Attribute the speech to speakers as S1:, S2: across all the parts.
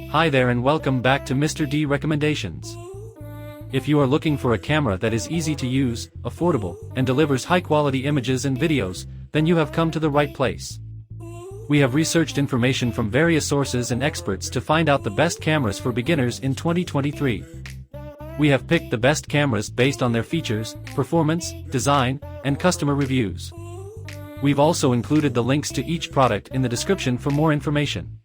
S1: Hi there and welcome back to Mr. D Recommendations. If you are looking for a camera that is easy to use, affordable, and delivers high-quality images and videos, then you have come to the right place. We have researched information from various sources and experts to find out the best cameras for beginners in 2023. We have picked the best cameras based on their features, performance, design, and customer reviews. We've also included the links to each product in the description for more information.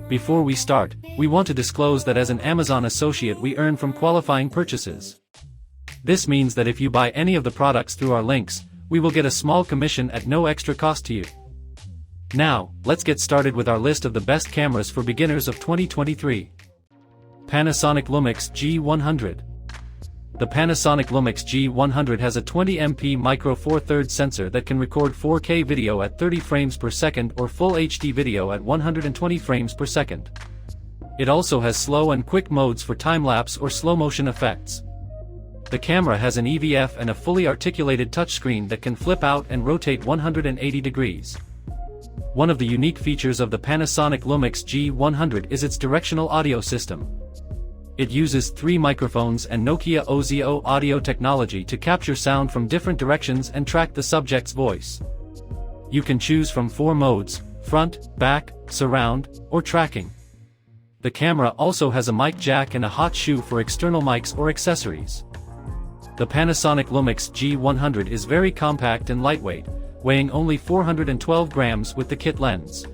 S1: Before we start, we want to disclose that as an Amazon associate we earn from qualifying purchases. This means that if you buy any of the products through our links, we will get a small commission at no extra cost to you. Now, let's get started with our list of the best cameras for beginners of 2023. Panasonic Lumix G100. The Panasonic Lumix G100 has a 20MP micro Four Thirds sensor that can record 4K video at 30 frames per second or Full HD video at 120 frames per second. It also has slow and quick modes for time-lapse or slow-motion effects. The camera has an EVF and a fully articulated touchscreen that can flip out and rotate 180 degrees. One of the unique features of the Panasonic Lumix G100 is its directional audio system. It uses 3 microphones and Nokia OZO audio technology to capture sound from different directions and track the subject's voice. You can choose from 4 modes: front, back, surround, or tracking. The camera also has a mic jack and a hot shoe for external mics or accessories. The Panasonic Lumix G100 is very compact and lightweight, weighing only 412 grams with the kit lens.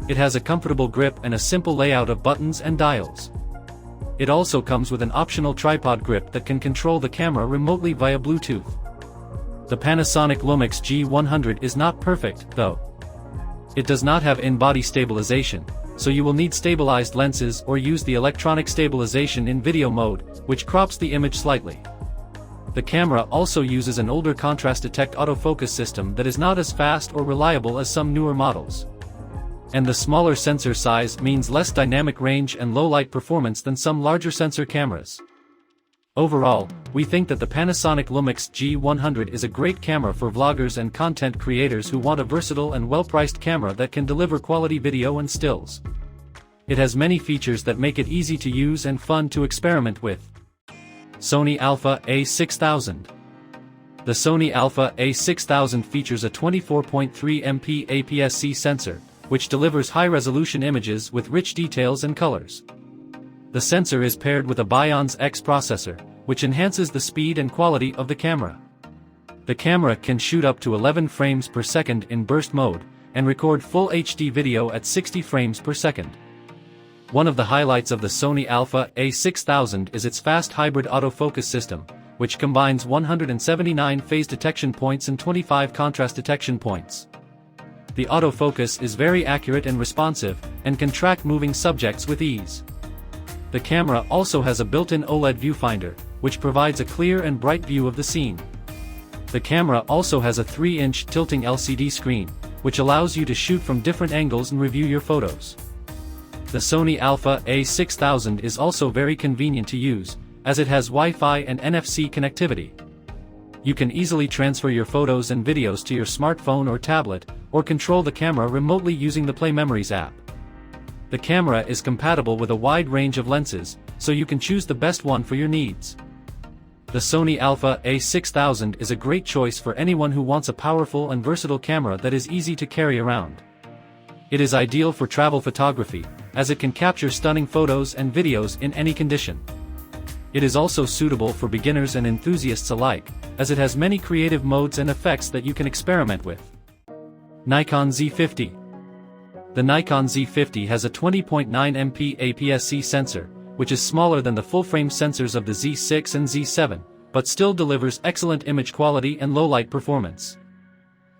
S1: It has a comfortable grip and a simple layout of buttons and dials. It also comes with an optional tripod grip that can control the camera remotely via Bluetooth. The Panasonic Lumix G100 is not perfect, though. It does not have in-body stabilization, so you will need stabilized lenses or use the electronic stabilization in video mode, which crops the image slightly. The camera also uses an older contrast detect autofocus system that is not as fast or reliable as some newer models. And the smaller sensor size means less dynamic range and low light performance than some larger sensor cameras. Overall, we think that the Panasonic Lumix G100 is a great camera for vloggers and content creators who want a versatile and well-priced camera that can deliver quality video and stills. It has many features that make it easy to use and fun to experiment with. Sony Alpha A6000. The Sony Alpha A6000 features a 24.3MP APS-C sensor, which delivers high-resolution images with rich details and colors. The sensor is paired with a Bionz X processor, which enhances the speed and quality of the camera. The camera can shoot up to 11 frames per second in burst mode, and record Full HD video at 60 frames per second. One of the highlights of the Sony Alpha A6000 is its fast hybrid autofocus system, which combines 179 phase detection points and 25 contrast detection points. The autofocus is very accurate and responsive, and can track moving subjects with ease. The camera also has a built-in OLED viewfinder, which provides a clear and bright view of the scene. The camera also has a 3-inch tilting LCD screen, which allows you to shoot from different angles and review your photos. The Sony Alpha A6000 is also very convenient to use, as it has Wi-Fi and NFC connectivity. You can easily transfer your photos and videos to your smartphone or tablet, or control the camera remotely using the Play Memories app. The camera is compatible with a wide range of lenses, so you can choose the best one for your needs. The Sony Alpha A6000 is a great choice for anyone who wants a powerful and versatile camera that is easy to carry around. It is ideal for travel photography, as it can capture stunning photos and videos in any condition. It is also suitable for beginners and enthusiasts alike, as it has many creative modes and effects that you can experiment with. Nikon Z50. The Nikon Z50 has a 20.9MP APS-C sensor, which is smaller than the full-frame sensors of the Z6 and Z7, but still delivers excellent image quality and low-light performance.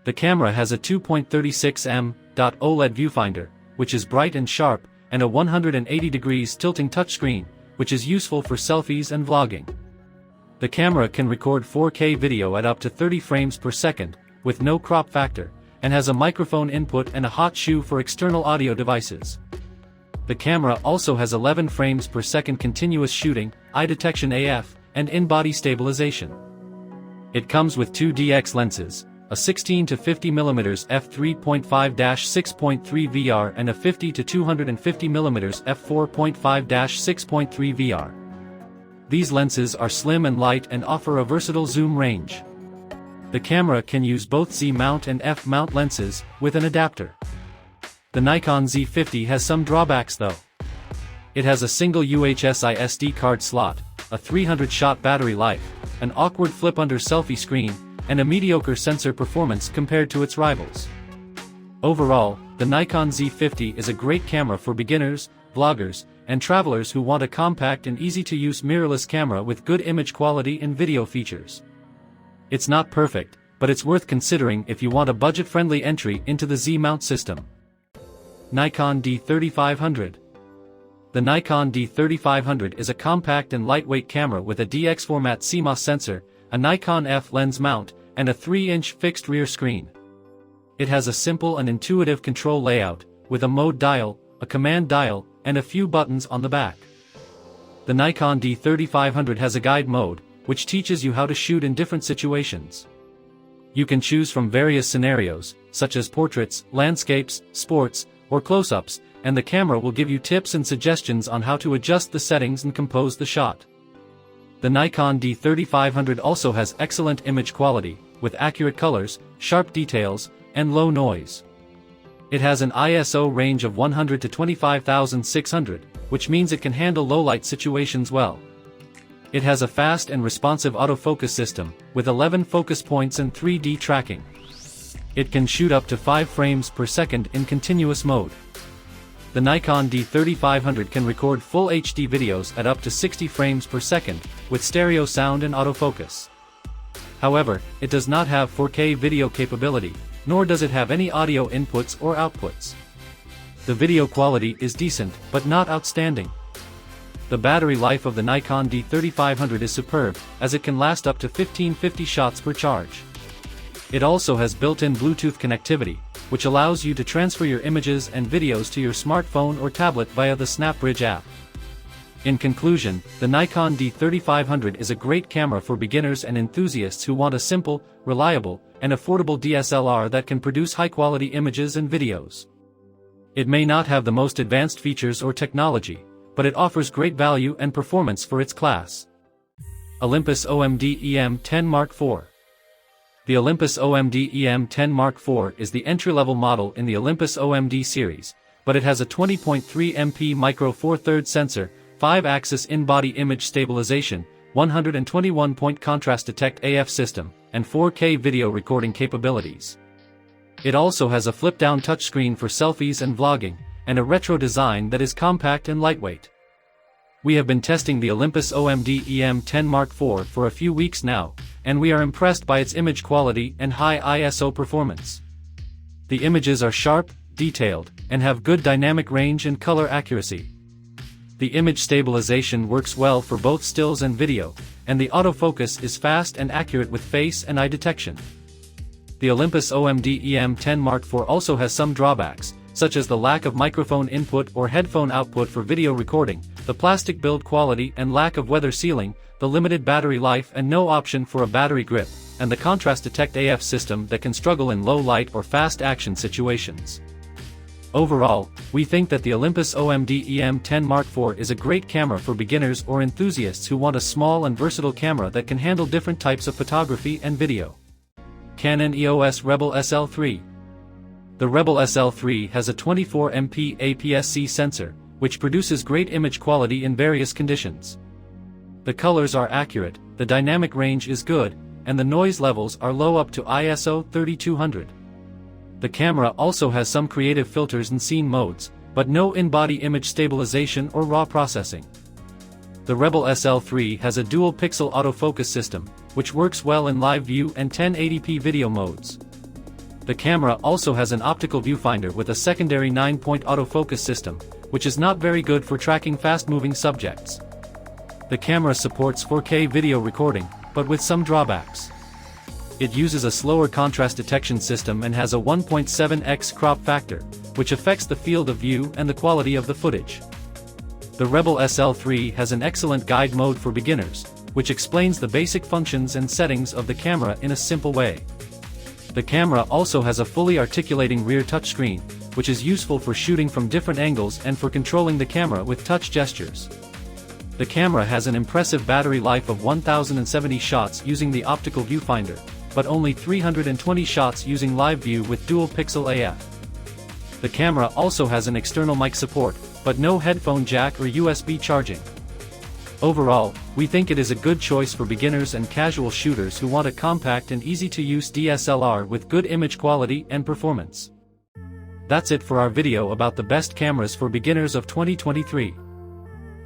S1: The camera has a 2.36mm OLED viewfinder, which is bright and sharp, and a 180 degrees tilting touchscreen, which is useful for selfies and vlogging. The camera can record 4K video at up to 30 frames per second, with no crop factor, and has a microphone input and a hot shoe for external audio devices. The camera also has 11 frames per second continuous shooting, eye detection AF, and in-body stabilization. It comes with 2 DX lenses, a 16 to 50mm f3.5-6.3 VR and a 50 to 250mm f4.5-6.3 VR. These lenses are slim and light and offer a versatile zoom range. The camera can use both Z-mount and F-mount lenses, with an adapter. The Nikon Z50 has some drawbacks though. It has a single UHS SD card slot, a 300-shot battery life, an awkward flip-under selfie screen, and a mediocre sensor performance compared to its rivals. Overall, the Nikon Z50 is a great camera for beginners, vloggers, and travelers who want a compact and easy-to-use mirrorless camera with good image quality and video features. It's not perfect, but it's worth considering if you want a budget-friendly entry into the Z-mount system. Nikon D3500. The Nikon D3500 is a compact and lightweight camera with a DX format CMOS sensor, a Nikon F lens mount, and a 3-inch fixed rear screen. It has a simple and intuitive control layout, with a mode dial, a command dial, and a few buttons on the back. The Nikon D3500 has a guide mode, which teaches you how to shoot in different situations. You can choose from various scenarios, such as portraits, landscapes, sports, or close-ups, and the camera will give you tips and suggestions on how to adjust the settings and compose the shot. The Nikon D3500 also has excellent image quality, with accurate colors, sharp details, and low noise. It has an ISO range of 100 to 25,600, which means it can handle low-light situations well. It has a fast and responsive autofocus system, with 11 focus points and 3D tracking. It can shoot up to 5 frames per second in continuous mode. The Nikon D3500 can record full HD videos at up to 60 frames per second, with stereo sound and autofocus. However, it does not have 4K video capability, nor does it have any audio inputs or outputs. The video quality is decent, but not outstanding. The battery life of the Nikon D3500 is superb, as it can last up to 1550 shots per charge. It also has built-in Bluetooth connectivity, which allows you to transfer your images and videos to your smartphone or tablet via the SnapBridge app. In conclusion, the Nikon D3500 is a great camera for beginners and enthusiasts who want a simple, reliable, and affordable DSLR that can produce high-quality images and videos. It may not have the most advanced features or technology, but it offers great value and performance for its class. Olympus OMD EM10 Mark IV. The Olympus OMD EM10 Mark IV is the entry-level model in the Olympus OMD series, but it has a 20.3 MP micro Four Thirds sensor, 5-axis in-body image stabilization, 121-point contrast detect AF system, and 4K video recording capabilities. It also has a flip-down touchscreen for selfies and vlogging, and a retro design that is compact and lightweight. We have been testing the Olympus OMD EM10 Mark IV for a few weeks now, and we are impressed by its image quality and high ISO performance. The images are sharp, detailed, and have good dynamic range and color accuracy. The image stabilization works well for both stills and video, and the autofocus is fast and accurate with face and eye detection. The Olympus OMD EM10 Mark IV also has some drawbacks, such as the lack of microphone input or headphone output for video recording, the plastic build quality and lack of weather sealing, the limited battery life and no option for a battery grip, and the contrast detect AF system that can struggle in low light or fast action situations. Overall, we think that the Olympus OMD EM10 Mark IV is a great camera for beginners or enthusiasts who want a small and versatile camera that can handle different types of photography and video. Canon EOS Rebel SL3. The Rebel SL3 has a 24MP APS-C sensor, which produces great image quality in various conditions. The colors are accurate, the dynamic range is good, and the noise levels are low up to ISO 3200. The camera also has some creative filters and scene modes, but no in-body image stabilization or raw processing. The Rebel SL3 has a dual-pixel autofocus system, which works well in live view and 1080p video modes. The camera also has an optical viewfinder with a secondary 9-point autofocus system, which is not very good for tracking fast-moving subjects. The camera supports 4K video recording, but with some drawbacks. It uses a slower contrast detection system and has a 1.7x crop factor, which affects the field of view and the quality of the footage. The Rebel SL3 has an excellent guide mode for beginners, which explains the basic functions and settings of the camera in a simple way. The camera also has a fully articulating rear touchscreen, which is useful for shooting from different angles and for controlling the camera with touch gestures. The camera has an impressive battery life of 1070 shots using the optical viewfinder, but only 320 shots using live view with dual pixel AF. The camera also has an external mic support, but no headphone jack or USB charging. Overall, we think it is a good choice for beginners and casual shooters who want a compact and easy-to-use DSLR with good image quality and performance. That's it for our video about the best cameras for beginners of 2023.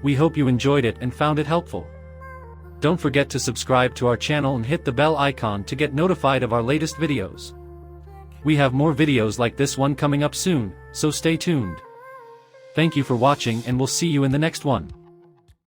S1: We hope you enjoyed it and found it helpful. Don't forget to subscribe to our channel and hit the bell icon to get notified of our latest videos. We have more videos like this one coming up soon, so stay tuned. Thank you for watching and we'll see you in the next one.